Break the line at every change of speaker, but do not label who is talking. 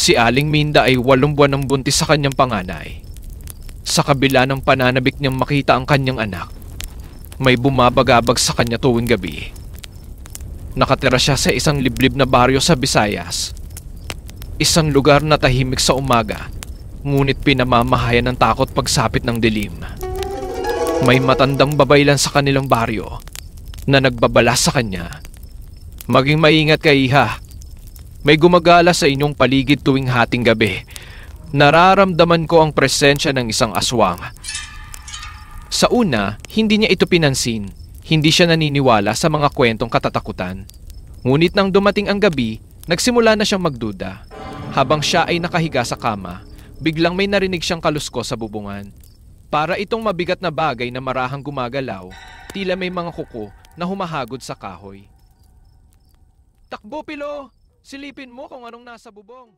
Si Aling Minda ay 8 buwan ng buntis sa kanyang panganay. Sa kabila ng pananabik niyang makita ang kanyang anak, may bumabagabag sa kanya tuwing gabi. Nakatira siya sa isang liblib na baryo sa Visayas. Isang lugar na tahimik sa umaga, ngunit pinamamahayan ng takot pagsapit ng dilim. May matandang babaylan sa kanilang baryo na nagbabala sa kanya. Maging maingat ka, iha. May gumagala sa inyong paligid tuwing hating gabi. Nararamdaman ko ang presensya ng isang aswang. Sa una, hindi niya ito pinansin. Hindi siya naniniwala sa mga kwentong katatakutan. Ngunit nang dumating ang gabi, nagsimula na siyang magduda. Habang siya ay nakahiga sa kama, biglang may narinig siyang kaluskos sa bubungan. Para itong mabigat na bagay na marahang gumagalaw, tila may mga kuko na humahagod sa kahoy. Takbo, Pilo! Silipin mo kung anong nasa bubong.